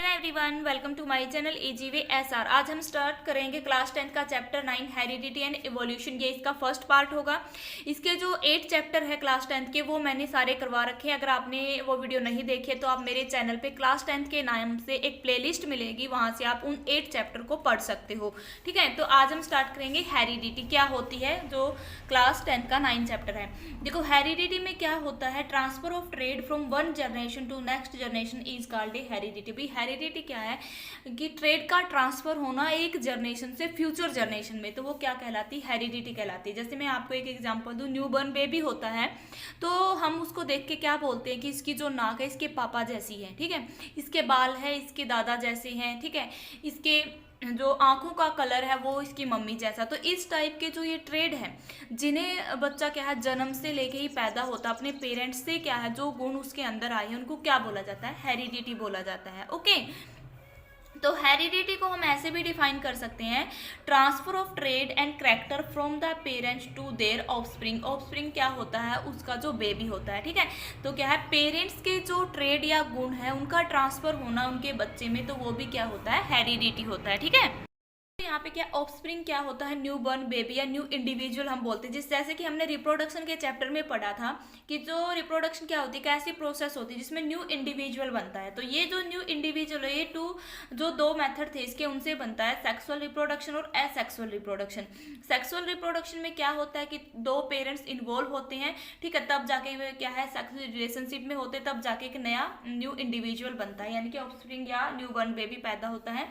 Hello everyone, welcome to my channel एजीवे SR. आज हम स्टार्ट करेंगे क्लास 10 का चैप्टर 9 हेरिडिटी एंड इवोल्यूशन। ये इसका फर्स्ट पार्ट होगा। इसके जो 8 चैप्टर है क्लास 10 के वो मैंने सारे करवा रखे हैं। अगर आपने वो वीडियो नहीं देखे तो आप मेरे चैनल पे क्लास 10 के नाम से एक प्लेलिस्ट मिलेगी, वहाँ से आप उन 8 चैप्टर को पढ़ सकते हो। ठीक है, तो आज हम स्टार्ट करेंगे हेरिडिटी क्या होती है, जो क्लास 10 का 9 चैप्टर है। देखो हेरिडिटी में क्या होता है, transfer of trait from one generation to next generation is called a heredity. Heredity क्या है कि ट्रेड का ट्रांसफर होना एक जनरेशन से फ्यूचर जनरेशन में, तो वो क्या कहलाती है, हेरिडिटी कहलाती है। जैसे मैं आपको एक एग्जांपल दूं, न्यू बॉर्न बेबी होता है तो हम उसको देख के क्या बोलते हैं कि इसकी जो नाक है इसके पापा जैसी है, ठीक है, इसके बाल है इसके दादा जैसे हैं, ठीक है, इसके जो आंखों का कलर है वो इसकी मम्मी जैसा। तो इस टाइप के जो ये ट्रेड है, जिन्हें बच्चा क्या है जन्म से लेके ही पैदा होता है, अपने पेरेंट्स से क्या है जो गुण उसके अंदर आए हैं उनको क्या बोला जाता है, हेरिडिटी बोला जाता है। ओके, तो हेरिडिटी को हम ऐसे भी डिफाइन कर सकते हैं, transfer of trait and character from the parents to their offspring. Offspring क्या होता है, उसका जो बेबी होता है, ठीक है। तो क्या है, पेरेंट्स के जो ट्रेड या गुण है उनका ट्रांसफर होना उनके बच्चे में, तो वो भी क्या होता है, हेरिडिटी होता है। ठीक है, यहाँ पे क्या ऑफस्प्रिंग क्या होता है, न्यू बॉर्न बेबी या न्यू इंडिविजुअल हम बोलते हैं। जिस जैसे कि हमने रिप्रोडक्शन के चैप्टर में पढ़ा था कि जो रिप्रोडक्शन क्या होती है, कैसी प्रोसेस होती है जिसमें न्यू इंडिविजुअल बनता है। तो ये जो न्यू इंडिविजुअल है, ये जो दो मेथड थे इसके, उनसे बनता है सेक्सुअल रिप्रोडक्शन और एसेक्सुअल रिप्रोडक्शन। सेक्सुअल रिप्रोडक्शन में क्या होता है कि दो पेरेंट्स इन्वॉल्व होते हैं, ठीक है, तब जाके क्या है सेक्सुअल रिलेशनशिप में होते, तब जाके एक नया न्यू इंडिविजुअल बनता है, यानी कि ऑफस्प्रिंग या न्यू बॉर्न बेबी पैदा होता है।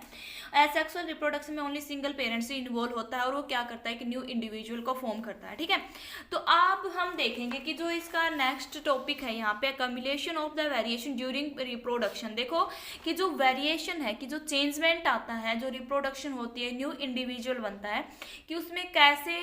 एसेक्सुअल रिप्रोडक्शन में ओनली सिंगल पेरेंट से इन्वॉल्व होता है और वो क्या करता है कि न्यू इंडिविजुअल को फॉर्म करता है। ठीक है, तो अब हम देखेंगे कि जो इसका नेक्स्ट टॉपिक है यहाँ पे, accumulation of the variation during reproduction. देखो कि जो वेरिएशन है, कि जो चेंजमेंट आता है, जो रिप्रोडक्शन होती है, न्यू इंडिविजुअल बनता है, कि उसमें कैसे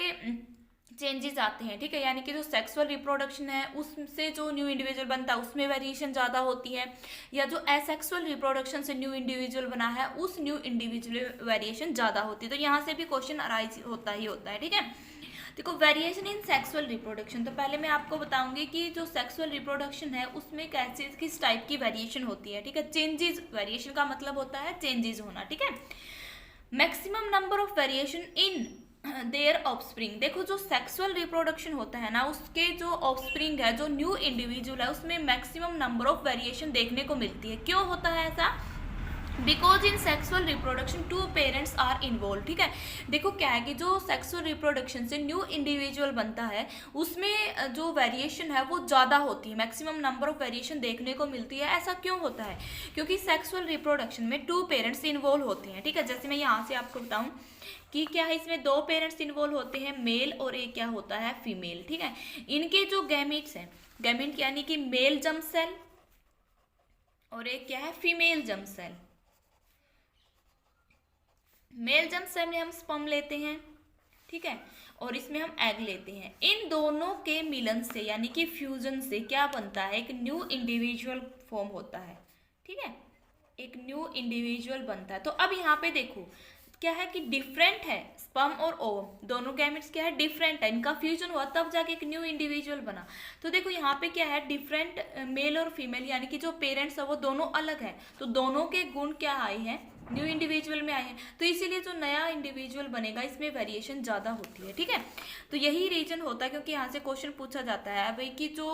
चेंजेस आते हैं। ठीक है, यानी कि जो सेक्सुअल रिप्रोडक्शन है उससे जो न्यू इंडिविजुअल बनता है उसमें वेरिएशन ज़्यादा होती है, या जो एसेक्सुअल रिप्रोडक्शन से न्यू इंडिविजुअल बना है उस न्यू इंडिविजुअल वेरिएशन ज़्यादा होती है। तो यहाँ से भी क्वेश्चन अराइज होता ही होता है। ठीक है, देखो वेरिएशन इन सेक्सुअल रिप्रोडक्शन, तो पहले मैं आपको बताऊंगी कि जो सेक्सुअल रिप्रोडक्शन है उसमें कैसे किस टाइप की वेरिएशन होती है। ठीक है, चेंजेस, वेरिएशन का मतलब होता है चेंजेस होना। ठीक है, maximum number of variation in their offspring. देखो जो सेक्सुअल रिप्रोडक्शन होता है ना, उसके जो ऑफस्प्रिंग है, जो न्यू इंडिविजुअल है, उसमें मैक्सिमम नंबर ऑफ वेरिएशन देखने को मिलती है। क्यों होता है ऐसा, because in sexual reproduction two parents are involve. ठीक है, देखो क्या है कि जो सेक्सुअल रिप्रोडक्शन से न्यू इंडिविजुअल बनता है उसमें जो वेरिएशन है वो ज़्यादा होती है, मैक्सिमम नंबर ऑफ वेरिएशन देखने को मिलती है। ऐसा क्यों होता है, क्योंकि सेक्सुअल रिप्रोडक्शन में टू पेरेंट्स इन्वॉल्व होते हैं। ठीक है, जैसे मैं यहाँ से आपको बताऊँ कि क्या है, इसमें दो पेरेंट्स इन्वॉल्व होते हैं, मेल और एक क्या होता है, फीमेल। ठीक है, इनके जो गैमीट्स हैं, गैमीट यानी कि मेल जर्म सेल और एक क्या है, female germ cell. Male germ cell में हम स्पर्म लेते हैं, ठीक है, और इसमें हम एग लेते हैं। इन दोनों के मिलन से यानी कि फ्यूजन से क्या बनता है, एक न्यू इंडिविजुअल फॉर्म होता है। ठीक है, एक न्यू इंडिविजुअल बनता है। तो अब यहाँ पे देखो क्या है कि डिफरेंट है, स्पर्म और ओवम दोनों गैमेट्स क्या है, डिफरेंट है, इनका फ्यूजन हुआ तब जाके एक न्यू इंडिविजुअल बना। तो देखो यहाँ पे क्या है, डिफरेंट मेल और फीमेल, यानी कि जो पेरेंट्स है वो दोनों अलग है, तो दोनों के गुण क्या आए हैं, न्यू इंडिविजुअल में आए हैं। तो इसीलिए जो नया इंडिविजुअल बनेगा इसमें वेरिएशन ज़्यादा होती है। ठीक है, तो यही रीजन होता है, क्योंकि यहाँ से क्वेश्चन पूछा जाता है भाई कि जो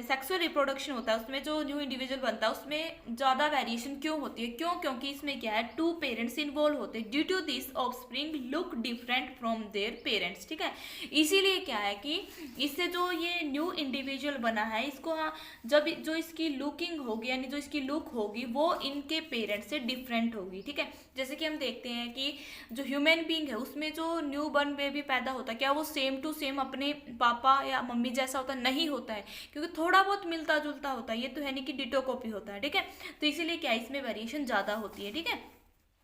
सेक्सुअल रिप्रोडक्शन होता है उसमें जो न्यू इंडिविजुअल बनता है उसमें ज़्यादा वेरिएशन क्यों होती है, क्यों, क्योंकि इसमें क्या है, टू पेरेंट्स इन्वॉल्व होते हैं। Due to this offspring look different from their parents. ठीक है, इसीलिए क्या है कि इससे जो ये न्यू इंडिविजुअल बना है इसको, हाँ, जब जो इसकी लुकिंग होगी यानी जो इसकी लुक होगी वो इनके पेरेंट्स से डिफरेंट होगी। ठीक है, जैसे कि हम देखते हैं कि जो ह्यूमन बींग है उसमें जो न्यू बॉर्न बेबी पैदा होता है, क्या वो सेम टू सेम अपने पापा या मम्मी जैसा होता नहीं होता है, क्योंकि थोड़ा बहुत मिलता जुलता होता है, ये तो है नहीं कि डिटो कॉपी होता है। ठीक है, तो इसीलिए क्या इसमें वेरिएशन ज़्यादा होती है। ठीक है,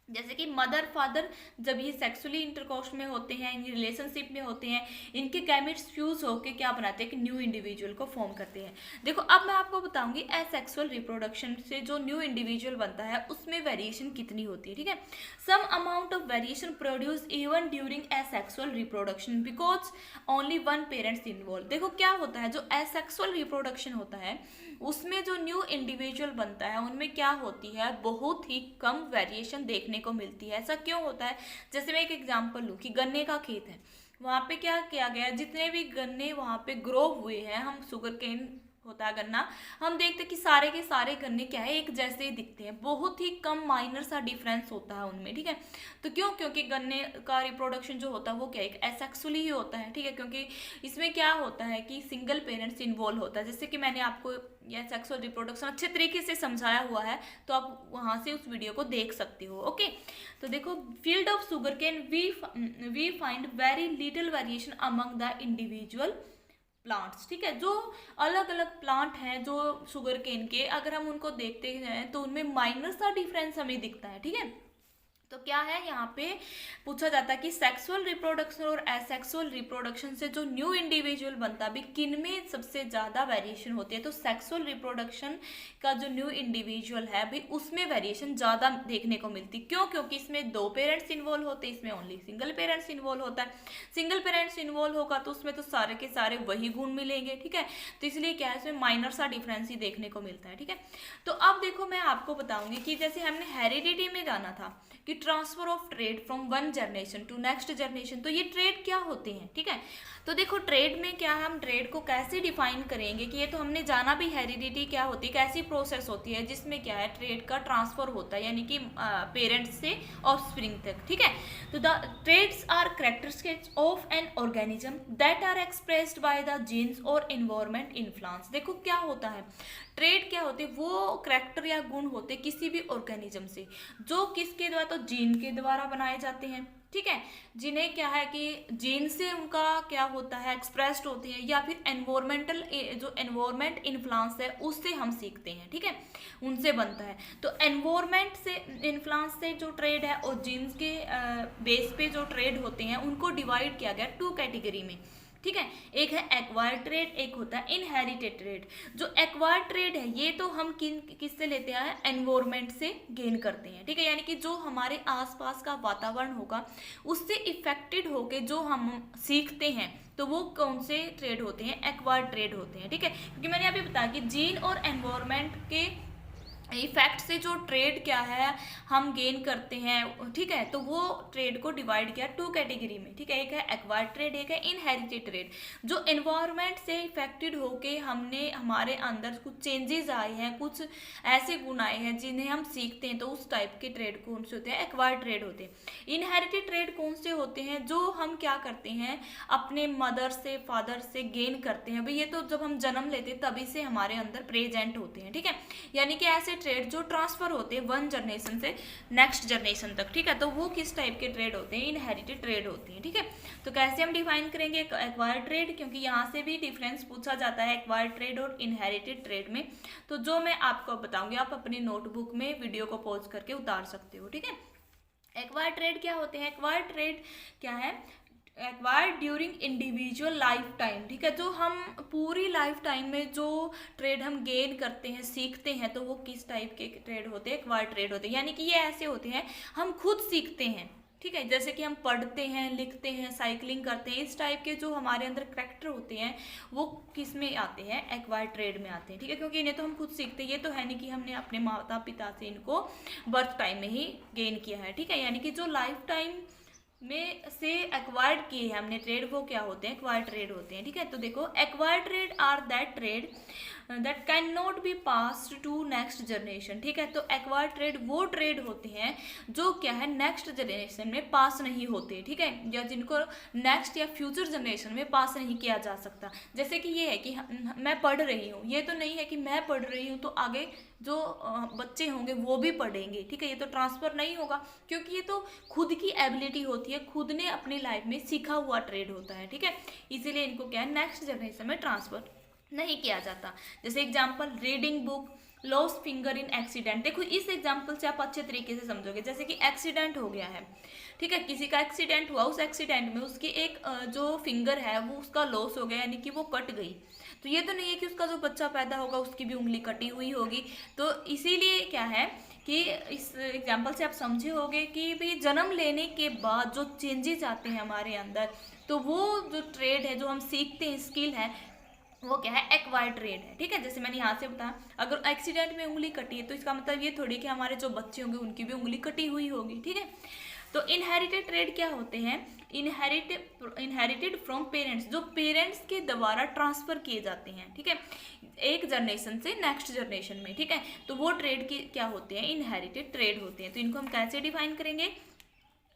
जैसे कि मदर फादर जब ये सेक्सुअली इंटरकोर्स में होते हैं, रिलेशनशिप में होते हैं, इनके गैमेट्स फ्यूज होकर क्या बनाते हैं कि न्यू इंडिविजुअल को फॉर्म करते हैं। देखो अब मैं आपको बताऊंगी एसेक्सुअल रिप्रोडक्शन से जो न्यू इंडिविजुअल बनता है उसमें वेरिएशन कितनी होती है। ठीक है, some amount of variation produce even during asexual reproduction because only one parents involve. देखो क्या होता है, जो एसेक्सुअल रिप्रोडक्शन होता है उसमें जो न्यू इंडिविजुअल बनता है उनमें क्या होती है, बहुत ही कम वेरिएशन देखने को मिलती है। ऐसा क्यों होता है? जैसे मैं एक एग्जांपल लूँ कि गन्ने का खेत है, वहाँ पे क्या किया गया, जितने भी गन्ने वहाँ पे ग्रो हुए हैं, हम शुगर केन होता है गन्ना, हम देखते हैं कि सारे के सारे गन्ने क्या है, एक जैसे ही दिखते हैं, बहुत ही कम माइनर सा डिफरेंस होता है उनमें, ठीक है। तो क्यों? क्योंकि गन्ने का रिप्रोडक्शन जो होता है वो क्या, एक एसेक्सुअली ही होता है, ठीक है। क्योंकि इसमें क्या होता है कि सिंगल पेरेंट्स इन्वॉल्व होता है, जैसे कि मैंने आपको यह सेक्सुअल रिप्रोडक्शन अच्छे तरीके से समझाया हुआ है, तो आप वहाँ से उस वीडियो को देख सकते हो। ओके, तो देखो, field of sugar cane we find very little variation among the individual plants, ठीक है। जो अलग अलग प्लांट हैं जो शुगर केन के, अगर हम उनको देखते हैं तो उनमें माइनर सा डिफरेंस हमें दिखता है, ठीक है। तो क्या है, यहाँ पे पूछा जाता है कि सेक्सुअल रिप्रोडक्शन और एसेक्सुअल रिप्रोडक्शन से जो न्यू इंडिविजुअल बनता है, भी किन में सबसे ज़्यादा वेरिएशन होती है? तो सेक्सुअल रिप्रोडक्शन का जो न्यू इंडिविजुअल है भी, उसमें वेरिएशन ज़्यादा देखने को मिलती। क्यों? क्योंकि इसमें 2 पेरेंट्स इन्वॉल्व होते हैं, इसमें ओनली सिंगल पेरेंट्स इन्वॉल्व होता है। सिंगल पेरेंट्स इन्वॉल्व होगा तो उसमें तो सारे के सारे वही गुण मिलेंगे, ठीक है। तो इसलिए क्या है, इसमें माइनर सा डिफरेंस ही देखने को मिलता है, ठीक है। तो अब देखो, मैं आपको बताऊंगी कि जैसे हमने हेरिडिटी में जाना था कि transfer of trait from one generation to next generation, तो ये ट्रेड क्या होते हैं, ठीक है। तो देखो, ट्रेड में क्या है, हम ट्रेड को कैसे डिफाइन करेंगे कि ये तो हमने जाना भी, हेरिडिटी क्या होती है, कैसी प्रोसेस होती है जिसमें क्या है, ट्रेड का ट्रांसफर होता है, यानी कि पेरेंट्स से ऑफस्प्रिंग तक, ठीक है। तो the traits are characteristics of an organism that are expressed by the genes और एनवायरमेंट इन्फ्लुएंस। देखो क्या होता है, ट्रेड क्या होते हैं, वो करैक्टर या गुण होते हैं किसी भी ऑर्गेनिज्म से, जो किसके द्वारा, तो जीन के द्वारा बनाए जाते हैं, ठीक है। जिन्हें क्या है कि जीन से उनका क्या होता है, एक्सप्रेस्ड होते हैं, या फिर एनवायरमेंटल जो एनवायरमेंट इन्फ्लुएंस है उससे हम सीखते हैं, ठीक है, उनसे बनता है। तो एनवायरमेंट से इन्फ्लुएंस से जो ट्रेड है और जीन्स के बेस पे जो ट्रेड होते हैं, उनको डिवाइड किया गया 2 कैटेगरी में, ठीक है। एक है एक्वायर्ड ट्रेड, एक होता है इनहेरिटेड ट्रेड। जो एक्वायर्ड ट्रेड है, ये तो हम किससे लेते हैं, एनवायरमेंट से गेन करते हैं, ठीक है। यानी कि जो हमारे आसपास का वातावरण होगा उससे इफेक्टेड होके जो हम सीखते हैं, तो वो कौन से ट्रेड होते हैं, एक्वायर्ड ट्रेड होते हैं, ठीक है। क्योंकि मैंने अभी बताया कि जीन और एनवायरमेंट के इफेक्ट से जो ट्रेड क्या है हम गेन करते हैं, ठीक है। तो वो ट्रेड को डिवाइड किया 2 कैटेगरी में, ठीक है। एक है एक्वायर्ड ट्रेड, एक है इनहेरिटेड ट्रेड। जो एनवायरनमेंट से इफेक्टेड होके हमने, हमारे अंदर कुछ चेंजेस आए हैं, कुछ ऐसे गुण आए हैं जिन्हें हम सीखते हैं, तो उस टाइप के ट्रेड कौन से होते हैं, एक्वायर्ड ट्रेड होते हैं। इनहेरिटेड ट्रेड कौन से होते हैं, जो हम क्या करते हैं, अपने मदर से, फादर से गेन करते हैं। भाई ये तो जब हम जन्म लेते हैं तभी से हमारे अंदर प्रेजेंट होते हैं, ठीक है। यानी कि ऐसे ट्रेड जो ट्रांसफर होते हैं वन जनरेशन से नेक्स्ट जनरेशन तक, ठीक है। तो वो किस टाइप के ट्रेड होते हैं, इनहेरिटेड ट्रेड होती हैं, ठीक है। तो कैसे हम डिफाइन करेंगे एक्वायर्ड ट्रेड, क्योंकि यहाँ से भी डिफरेंस पूछा जाता है एक्वायर्ड ट्रेड और इनहेरिटेड ट्रेड में। तो जो मैं आपको बताऊंगी, आप अपनी नोटबुक में वीडियो को पॉज करके उतार सकते हो, ठीक है। एक्वायर्ड ट्रेड क्या होते हैं, एक्वायर्ड ट्रेड क्या है, acquired during individual life time, ठीक है। जो हम पूरी लाइफ टाइम में जो ट्रेड हम गेन करते हैं, सीखते हैं, तो वो किस टाइप के ट्रेड होते हैं, एक्वायर्ड ट्रेड होते हैं। यानी कि ये ऐसे होते हैं, हम खुद सीखते हैं, ठीक है। जैसे कि हम पढ़ते हैं, लिखते हैं, साइकिलिंग करते हैं, इस टाइप के जो हमारे अंदर करैक्टर होते हैं वो किस में आते हैं, एक्वायर्ड ट्रेड में आते हैं, ठीक है। क्योंकि इन्हें तो हम खुद सीखते हैं, ये तो है नहीं कि हमने अपने माता पिता से इनको बर्थ टाइम में ही गेन किया है, ठीक है। यानी कि जो लाइफ टाइम में से एक्वायर्ड किए हैं हमने ट्रेड, वो क्या होते हैं, एक्वायर्ड ट्रेड होते हैं, ठीक है। तो देखो, acquired trait are that trait that can not be passed to next generation, ठीक है। तो एक्वायर्ड ट्रेड वो ट्रेड होते हैं जो क्या है, नेक्स्ट जनरेशन में पास नहीं होते, ठीक है, या जिनको नेक्स्ट या फ्यूचर जनरेशन में पास नहीं किया जा सकता। जैसे कि ये है कि मैं पढ़ रही हूँ, ये तो नहीं है कि मैं पढ़ रही हूँ तो आगे जो बच्चे होंगे वो भी पढ़ेंगे, ठीक है। ये तो ट्रांसफ़र नहीं होगा, क्योंकि ये तो खुद की एबिलिटी होती है, खुद ने अपनी लाइफ में सीखा हुआ ट्रेड होता है, ठीक है। इसीलिए इनको क्या है, नेक्स्ट जनरेशन में ट्रांसफ़र नहीं किया जाता। जैसे example, reading book, loss finger in accident. देखो, इस एग्जाम्पल से आप अच्छे तरीके से समझोगे। जैसे कि एक्सीडेंट हो गया है, ठीक है, किसी का एक्सीडेंट हुआ, उस एक्सीडेंट में उसकी एक जो फिंगर है वो उसका लॉस हो गया, यानी कि वो कट गई। तो ये तो नहीं है कि उसका जो बच्चा पैदा होगा उसकी भी उंगली कटी हुई होगी। तो इसीलिए क्या है कि इस एग्जाम्पल से आप समझे होंगे कि भाई जन्म लेने के बाद जो चेंजेस आते हैं हमारे अंदर, तो वो जो ट्रेड है, जो हम सीखते हैं, स्किल है, वो क्या है, एक्वायर्ड ट्रेड है। ठीक है, जैसे मैंने यहाँ से बताया, अगर एक्सीडेंट में उंगली कटी है तो इसका मतलब ये थोड़ी कि हमारे जो बच्चे होंगे उनकी भी उंगली कटी हुई होगी। ठीक है, तो इनहेरिटेड ट्रेड क्या होते हैं, इनहेरिटेड फ्रॉम पेरेंट्स, जो पेरेंट्स के द्वारा ट्रांसफर किए जाते हैं। ठीक है, एक जनरेशन से नेक्स्ट जनरेशन में। ठीक है, तो वो ट्रेड की क्या होते हैं, इनहेरिटेड ट्रेड होते हैं। तो इनको हम कैसे डिफाइन करेंगे,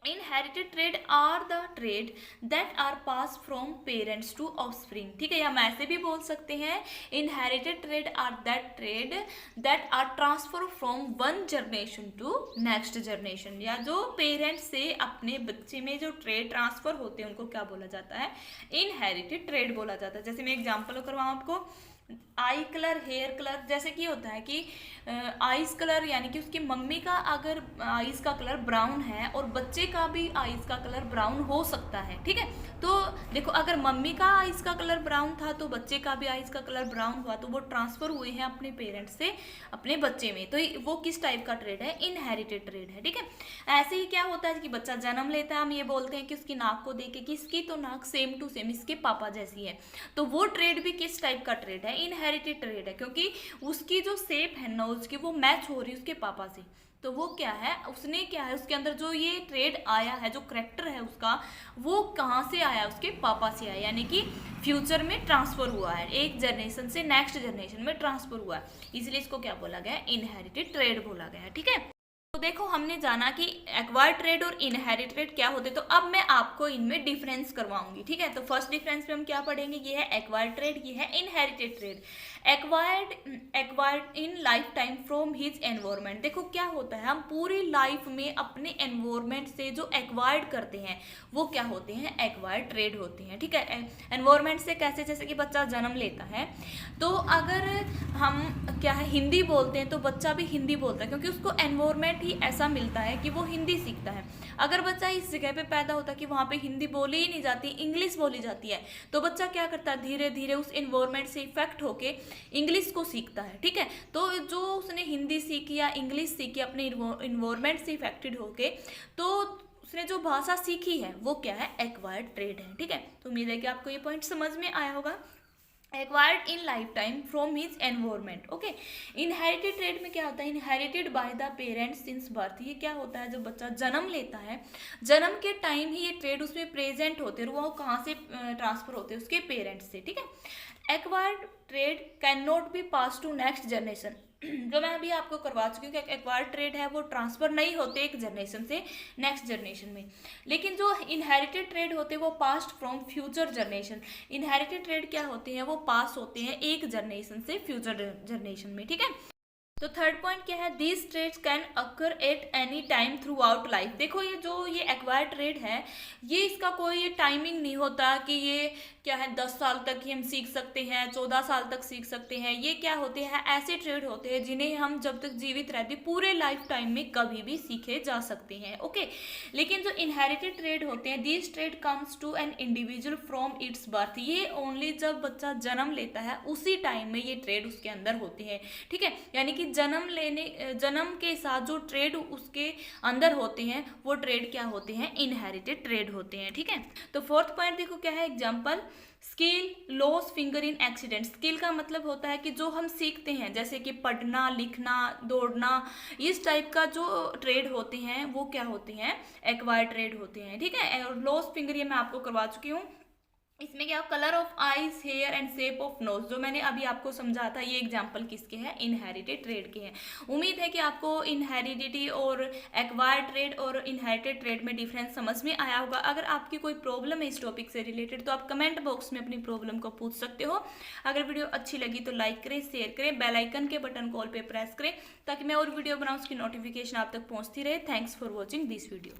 inherited trait are the trait that are pass from parents to offspring. ठीक है, हम ऐसे भी बोल सकते हैं, inherited trait are that trait that are transfer from one generation to next generation, या जो पेरेंट्स से अपने बच्चे में जो ट्रेड ट्रांसफर होते हैं उनको क्या बोला जाता है, इनहेरिटेड ट्रेड बोला जाता है। जैसे मैं एग्जाम्पल करवाऊँ आपको, आई कलर, हेयर कलर, जैसे कि होता है कि आइज कलर, यानी कि उसकी मम्मी का अगर आइज का कलर ब्राउन है और बच्चे का भी आइज का कलर ब्राउन हो सकता है। ठीक है, तो देखो अगर मम्मी का आइज का कलर ब्राउन था तो बच्चे का भी आइज का कलर ब्राउन हुआ, तो वो ट्रांसफर हुए हैं अपने पेरेंट्स से अपने बच्चे में। तो वो किस टाइप का ट्रेड है, इनहेरिटेड ट्रेड है। ठीक है, ऐसे ही क्या होता है कि बच्चा जन्म लेता है, हम ये बोलते हैं कि उसकी नाक को देख के कि इसकी तो नाक सेम टू सेम इसके पापा जैसी है, तो वो ट्रेड भी किस टाइप का ट्रेड है, इनहेरिटेड ट्रेड है, क्योंकि उसकी जो शेप है नोज की वो मैच हो रही है उसके पापा से। तो वो क्या है, उसने क्या है, उसके अंदर जो ये ट्रेड आया है, जो करेक्टर है उसका, वो कहाँ से आया, उसके पापा से आया, यानी कि फ्यूचर में ट्रांसफर हुआ है, एक जनरेशन से नेक्स्ट जनरेशन में ट्रांसफर हुआ है, इसलिए इसको क्या बोला गया, इनहेरिटेड ट्रेड बोला गया है। ठीक है, तो देखो हमने जाना कि एक्वायर्ड ट्रेड और इनहेरिटेड ट्रेड क्या होते, तो अब मैं आपको इनमें डिफरेंस करवाऊंगी। ठीक है, तो फर्स्ट डिफरेंस में हम क्या पढ़ेंगे, ये है एक्वायर्ड ट्रेड, ये है inherited trade. Acquired in life time from his environment. देखो क्या होता है, हम पूरी लाइफ में अपने एनवायरमेंट से जो एक्वायर्ड करते हैं वो क्या होते हैं, एक्वायर्ड ट्रेड होते हैं। ठीक है, एनवायरमेंट से कैसे, जैसे कि बच्चा जन्म लेता है तो अगर हम क्या है हिंदी बोलते हैं तो बच्चा भी हिंदी बोलता है, क्योंकि उसको एनवायरमेंट ही ऐसा मिलता है कि वो हिंदी सीखता है। अगर बच्चा इस जगह पे पैदा होता है कि वहाँ पे हिंदी बोली ही नहीं जाती, इंग्लिश बोली जाती है, तो बच्चा क्या करता है, धीरे धीरे उस एनवायरमेंट से इफेक्ट होके इंग्लिश को सीखता है। ठीक है, तो जो उसने हिंदी सीखी या इंग्लिश सीखी अपने इन्वायरमेंट से इफेक्टेड होके, तो उसने जो भाषा सीखी है वो क्या है, एक्वायर्ड ट्रेड है। ठीक है, तो उम्मीद है कि आपको ये पॉइंट समझ में आया होगा। Acquired in life time from his environment. Okay, inherited trade में क्या होता है, inherited by the parents since birth. ये क्या होता है, जब बच्चा जन्म लेता है, जन्म के टाइम ही ये ट्रेड उसमें प्रेजेंट होते हैं, वो कहाँ से ट्रांसफर होते हैं, उसके पेरेंट्स से। ठीक है, acquired trait can not be pass to next generation. जो मैं अभी आपको करवा चुकी हूँ कि एक्वायर्ड ट्रेड है वो ट्रांसफर नहीं होते एक जनरेशन से नेक्स्ट जनरेशन में, लेकिन जो इनहेरिटेड ट्रेड होते हैं वो past from future generation. Inherited trade क्या होते हैं, वो पास होते हैं एक जनरेशन से फ्यूचर जनरेशन में। ठीक है, तो थर्ड पॉइंट क्या है, these traits can occur at any time throughout life. देखो ये एक्वायर्ड ट्रेड है, ये इसका कोई टाइमिंग नहीं होता कि ये क्या है 10 साल तक ही हम सीख सकते हैं, 14 साल तक सीख सकते हैं। ये क्या होते हैं, ऐसे ट्रेड होते हैं जिन्हें हम जब तक जीवित रहते पूरे लाइफ टाइम में कभी भी सीखे जा सकते हैं। ओके, लेकिन जो इनहेरिटेड ट्रेड होते हैं, this trait comes to an individual from its birth. ये ओनली जब बच्चा जन्म लेता है उसी टाइम में ये ट्रेड उसके अंदर होते हैं। ठीक है, यानी कि जन्म के साथ जो ट्रेड उसके अंदर होते हैं वो ट्रेड क्या होते हैं, इनहेरिटेड ट्रेड होते हैं। ठीक है, तो फोर्थ पॉइंट देखो क्या है, example skill loss finger in accident. Skill का मतलब होता है कि जो हम सीखते हैं, जैसे कि पढ़ना, लिखना, दौड़ना, इस टाइप का जो ट्रेड होते हैं वो क्या होते हैं, एक्वायर्ड ट्रेड होते हैं। ठीक है, और लॉस फिंगर ये मैं आपको करवा चुकी हूँ। इसमें क्या, colour of eyes, hair and shape of nose, जो मैंने अभी आपको समझा था, ये एग्जांपल किसके हैं, इनहेरिटेड ट्रेड के हैं। उम्मीद है कि आपको इनहेरिडिटी और एक्वायर्ड ट्रेड और इनहेरिटेड ट्रेड में डिफरेंस समझ में आया होगा। अगर आपकी कोई प्रॉब्लम है इस टॉपिक से रिलेटेड तो आप कमेंट बॉक्स में अपनी प्रॉब्लम को पूछ सकते हो। अगर वीडियो अच्छी लगी तो लाइक करें, शेयर करें, बेल आइकन के बटन कॉल पे प्रेस करें ताकि मैं और वीडियो बनाऊँ उसकी नोटिफिकेशन आप तक पहुँचती रहे। Thanks for watching this video.